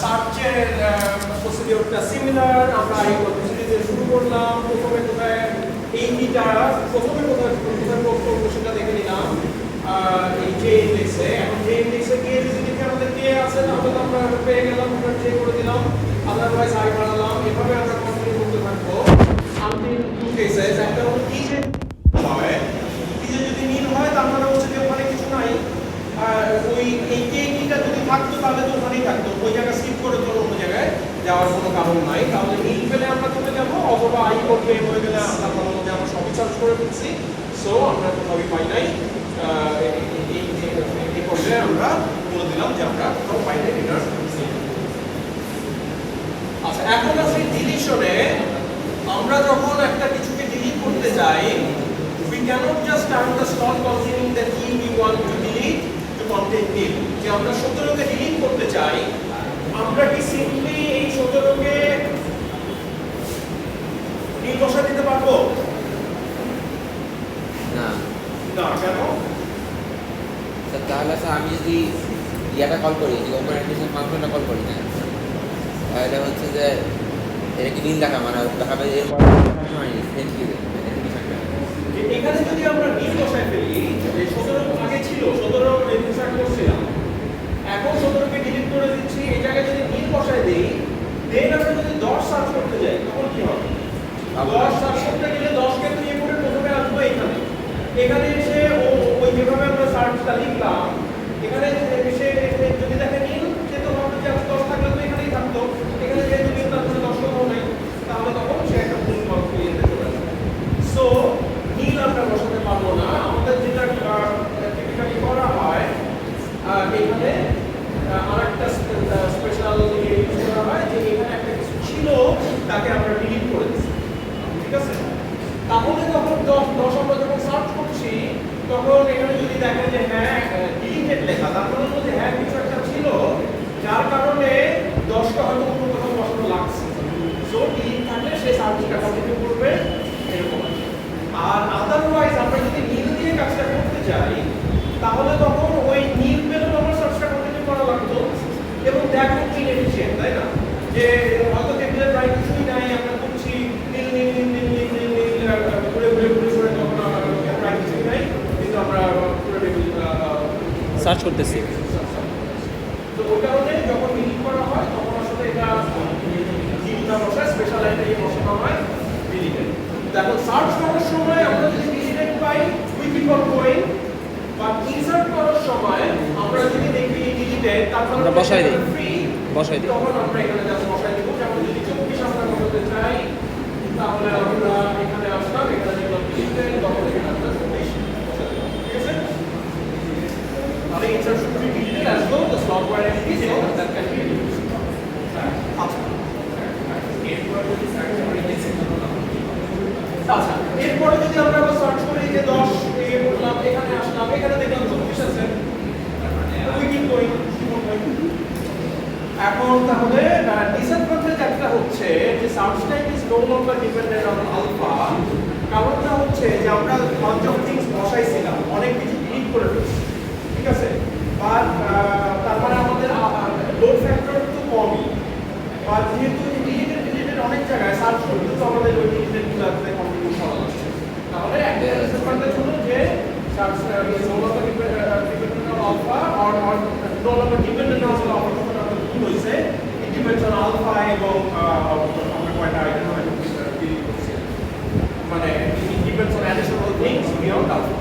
সার্চের প্রসিডিওরটা সিমিলার। আমরা এই প্রসিডিওর শুরু করলাম। প্রথমে কোথায় এই কিটা প্রথমে কোথায় করব সেটা দেখে নিলাম এই যে ইন্ডেক্সে। এখন যে ইন্ডেক্সে গিয়ে যদি দেখি আমাদের কে আছে তাহলে তো আমরা পেয়ে গেলাম, আমরা চেক করে দিলাম, আদারওয়াইজ আই বাড়ালাম। এভাবে আমরা কন্টিনিউ করতে থাকবো আনটিল টু কেসেস। একটা হলো কি যে হয় কি যে যদি নীল হয় তার মানে হচ্ছে যে ওখানে কিছু নাই, ওই এই কে কিটা যদি থাকতো তাহলে তো ওখানেই থাকতো, ওই জায়গা স্কিপ করে তো অন্য জায়গায় যাওয়ার কোনো কারণ নাই। তাহলে নীল পেলে আমরা চলে যাবো, অথবা আই করবে হয়ে গেলে আমরা ভালো মধ্যে আমরা সবই সার্চ করে ফেলছি, সো আমরা কোথাও পাই নাই। এই পর্যায়ে আমরা বলে দিলাম যে আমরা কোথাও পাই নাই রিটার্ন। আচ্ছা, এখন আসলে ডিলিশনে আমরা যখন একটা কিছুকে ডিলিট করতে যাই, we cannot just start the slot containing the key we want to delete to contain nil। যে আমরা 17 কে ডিলিট করতে চাই, আমরা কি সিম্পলি এই 17 কে নীল বসা দিতে পারবো? না না, কেন? তাহলে স্যার আমি যদি ইয়াটা কল করি, যে ওপেন অ্যাপ্লিকেশন ফাংশনটা কল করি না, তাহলে হচ্ছে যে এটা কি নীল দেখা মানে দেখাবে এরপর এখানে যদি আমরা নীল বসায় ফেলি, যে 17 আগে ছিল 17 ইনসার্ট করছিলাম, এখন 17 কে ডিলিট করে দিচ্ছি, এই জায়গায় যদি নীল বসায় দেই, দেন আমরা যদি 10 সার্চ করতে যাই তখন কি হবে? 10 সার্চ করতে গেলে 10 কে নিয়ে পড়ে প্রথমে আসবো এখানে। এখানে এসে ওই যেভাবে আমরা সার্চটা লিখলাম, এখানে এসে যদি দেখে নীল, সে তো ভাববে যে 10 থাকলে তো এখানেই থাকতো, এখানে যেহেতু নীল তারপরে 10 কোথাও নেই, তাহলে তখন সে একটা ভুল কল ক্রিয়েট চলে আসবে। সো নীল আমরা বসাতে পারবো না। আমাদের যেটা টিপিক্যালি করা হয়, এখানে আরেকটা স্পেশাল ইউজ করা হয়, যে এখানে একটা কিছু ছিল তাকে আমরা ডিলিট করে দিচ্ছি, ঠিক আছে? তাহলে তখন 10 আমরা যখন সার্চ করছি, তখন এখানে যদি দেখেন যে হ্যাঁ ডিলিটেড লেখা, তার মানে হচ্ছে হ্যাঁ কিছু একটা ছিল যার কারণে 10টা হয়তো কোনো কোথাও বসানো লাগছে, সো ডিলিট থাকলে সে সার্চটা কন্টিনিউ করবে, এরকম। আর আদারওয়াইজ আমরা যদি নীল দিয়ে কাজটা করতে চাই, তাহলে তখন ওই নীল পেলেও আমার সার্চটা কন্টিনিউ করা লাগতো, এবং দেখো কি ইনএফিশিয়েন্ট, তাই না? যে হয়তো টেবিলের প্রায় কিছুই নাই, আমরা করছি নীল নীল নীল নীল নীল নীল নীল ঘুরে ঘুরে ঘুরে ঘুরে, তখন প্রায় কিছুই নাই, কিন্তু আমরা পুরো টেবিল সার্চ করতেছি। তো ওই কারণে যখন ডিলিট করা হয় তখন আসলে এটা নীলটা বসায়, স্পেশাল একটা বসানো হয় ডিলিটেড। দেখো সার্চ করার সময় আমরা যদি deleted pi, we keep on going, বা ইনসার্ট করার সময় আমরা যদি দেখি ডিলিটেড, তারপর আমরা বসাই দিই, ফ্রি বসাই দিই, তখন আমরা এখানে জাস্ট বসাই দিব। যেমন যদি 24 আমরা বসাতে চাই, তাহলে আমরা এখানে আসলাম, এখানে দেখলাম ডিলিটেড, তখন এখানে আমরা 24 বসাতে পারবো, ঠিক আছে? তাহলে insert should be deleted as though the slot were empty, so that can be used। আচ্ছা, আচ্ছা, এরপরে যদি আমরা আবার সার্চ করি যে 10 এ বললাম, এখানে আসলাম, এখানে দেখলাম 24 আছে, উই কিপ গোইং। এখন তাহলে ডিসঅ্যাডভান্টেজ একটা হচ্ছে যে search time is no longer dependent on alpha. কারণটা হচ্ছে যে আমরা বাঞ্চ অফ থিংস বসাইছিলাম, অনেক কিছু ডিলিট করে ফেলছি, ঠিক আছে? বাট তার মানে আমাদের লোড ফ্যাক্টর তো কমই, বা যেহেতু ডিলিটেড অনেক জায়গায় সার্চ করতে তো আমাদের ওই ডিলিটেডগুলোতে কন্টিনিউ করা হচ্ছে। তাহলে একটা ডিসঅ্যাডভান্টেজ হলো যে search is no longer dependent on alpha, or no longer dependent on alpha হইছে, ইট ডিপেন্ডস অন আলফা, এবং আমরা কয়টা আইটেম ডিলিট করছি, মানে it depends on additional things beyond alpha.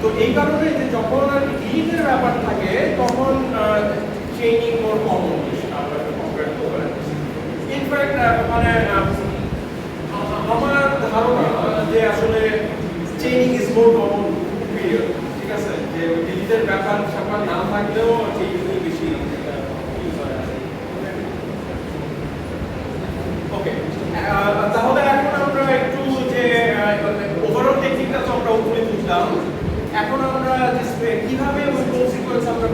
তো এই কারণে যে যখন আর ডিলিটের ব্যাপার থাকে, তখন চেইনিং মোর কমন আমরা কম্পেয়ার করে। ইনফ্যাক্ট মানে আমার ধারণা যে আসলে chaining is more common period, ঠিক আছে? যে ডিলিটের ব্যাপার স্যাপার না থাকলেও চেইনিং বেশি ইউজ হয়। ওকে, তাহলে এখন আমরা একটু যে ওভারঅল টেকনিকটা তো আমরা উপরে বুঝলাম, এখন আমরা কিভাবে ওই কোড সিকোয়েন্স আমরা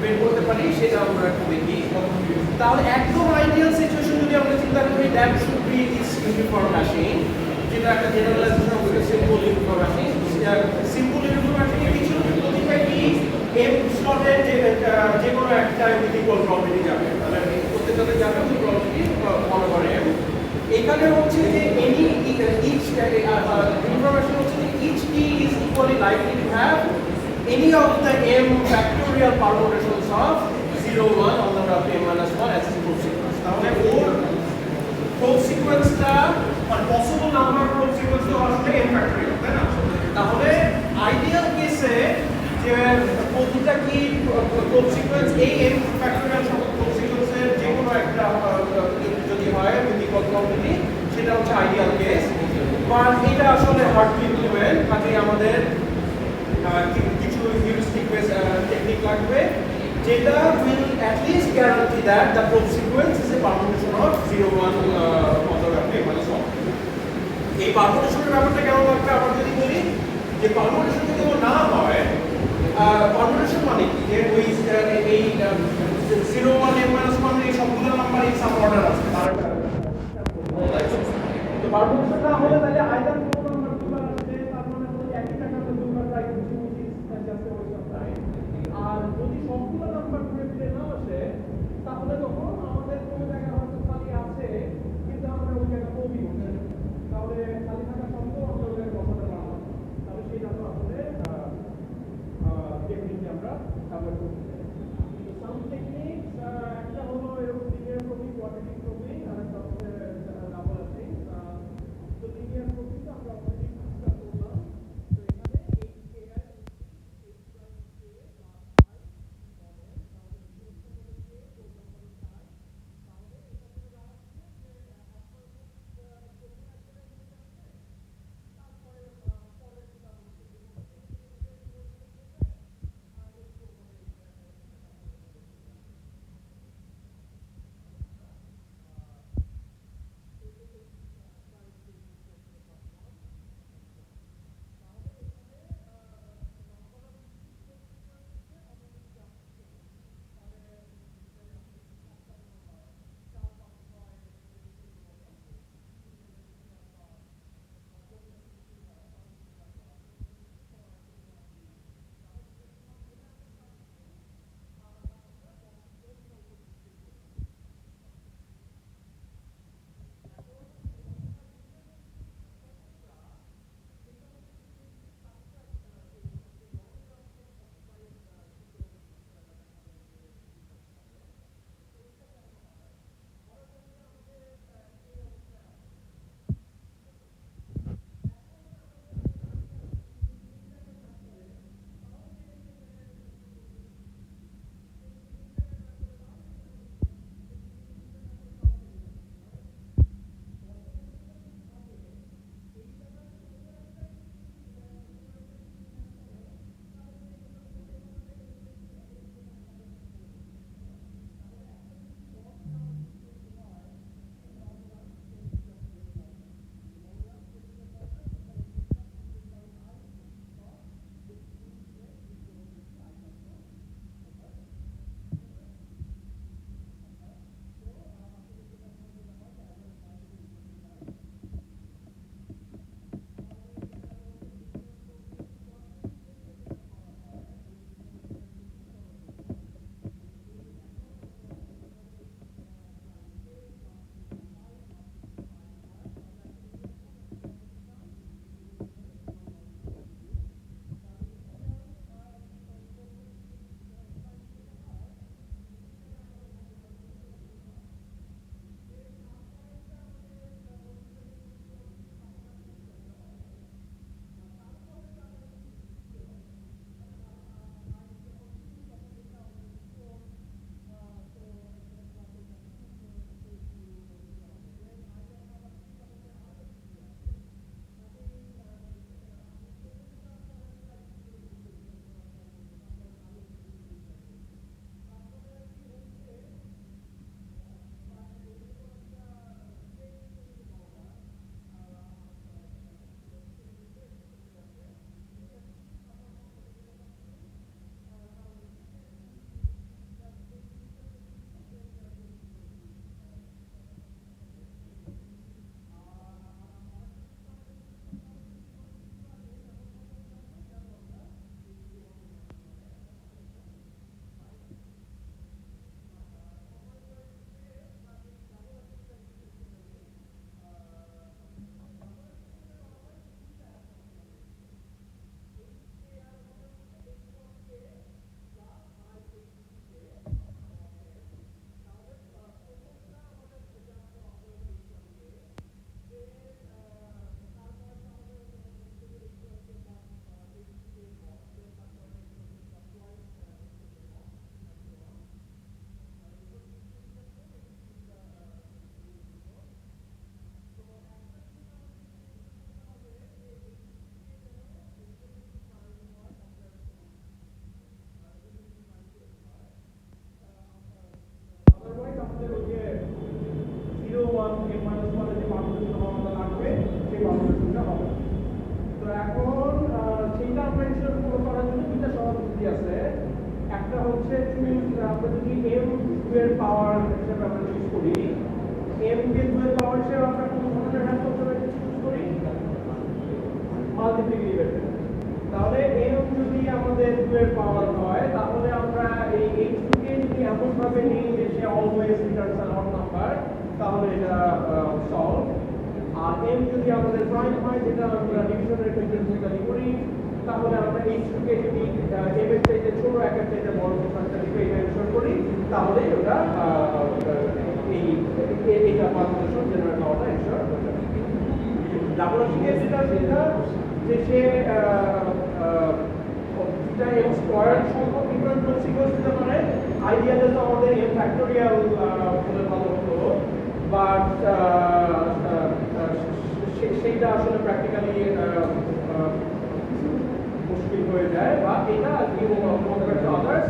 বের করতে পারি সেটা আমরা একটু দেখি। তাহলে একদম আইডিয়াল সিচুয়েশন যদি আমরা চিন্তা করি, that should be this uniform hashing, যেটা একটা generalisation of simple uniform hashing. Simple uniform hashing এর কিছু প্রতিটা কি এম স্লটের যে কোনো একটা equal property any of the m factorial permutations of 0 1 on the order of m minus 1 as a proof sequence তাহলে ওর proof sequence-টা মানে possible number proof sequence-টা আসলে m factorial তাই না তাহলে আইডিয়াল কেসে যে প্রতিটা কি proof sequence এই m factorial সংখ্যক proof sequence-এর যে কোনো একটা যদি হয় মিনিমাল কোয়ান্টিটি সেটা হচ্ছে আইডিয়াল কেস বাট এটা আসলে হার্ড টু ইমপ্লিমেন্ট কাজে আমাদের কিছু হিউরিস্টিক বেস টেকনিক লাগবে যেটা will at least guarantee that the proof sequence is a permutation of 0 1 on the order of m minus 1 এই পারমুটেশনের ব্যাপারটা কেমন লাগবে আবার যদি বলি যে পারমুটেশন যদি না হয় পারমুটেশন মানে কি যে ওই এই 0 1 m minus 1 এই সবগুলো নাম্বার এই সাম অর্ডার আছে তার তো পারমুটেশন না হলে তাহলে আইদার কোনো নাম্বার দুবার আসবে তার মানে হলো একই টাকাতে দুবার ট্রাই করছি which is just a waste of time আর যদি সবগুলো নাম্বার ঘুরে ফিরে না আসে তাহলে তখন আমাদের কোনো জায়গা হয়তো খালি আছে কিন্তু আমরা ওই জায়গা কমই হচ্ছে তাহলে খালি থাকা সত্ত্বেও আমরা ওই জায়গায় বসাতে পারলাম তাহলে সেটা তো আসলে টেকনিকটি আমরা ব্যবহার করতে আমরা যদি m এর পাওয়ার হিসেবে আমরা ইউজ করি m কে 2 এর পাওয়ার হিসেবে আমরা কোন ধরনের হ্যান্ডসফটওয়্যার ইউজ করি মাল্টিপ্লিকেটিভ। তাহলে m যদি আমাদের 2 এর পাওয়ার হয় তাহলে আমরা এই h2 কে যদি এমন ভাবে নিই যে সে always returns an odd number তাহলে এটা সলভ। আর m যদি আমাদের প্রাইম হয় যেটা আমরা ডিভিশনের ক্ষেত্রে করি তাহলে আমরা h2 কে যদি m এর চাইতে ছোট একের চাইতে বড় সংখ্যা হিসেবে মেনশন করি তাহলে ওটা এইটা পারমিশন জেনারেট হওয়াটা এনশিওর হয়ে যাবে। ডাবলশিকের যেটা যে সে যেটা m স্কয়ার সংখ্যক ডিফারেন্ট সিকোয়েন্স দিতে পারে আইডিয়ালে তো আমাদের m ফ্যাক্টোরিয়াল বলে ভালো হতো বাট সেইটা আসলে প্র্যাকটিক্যালি মুশকিল হয়ে যায় বা এটা কম্পেয়ার টু আদার্স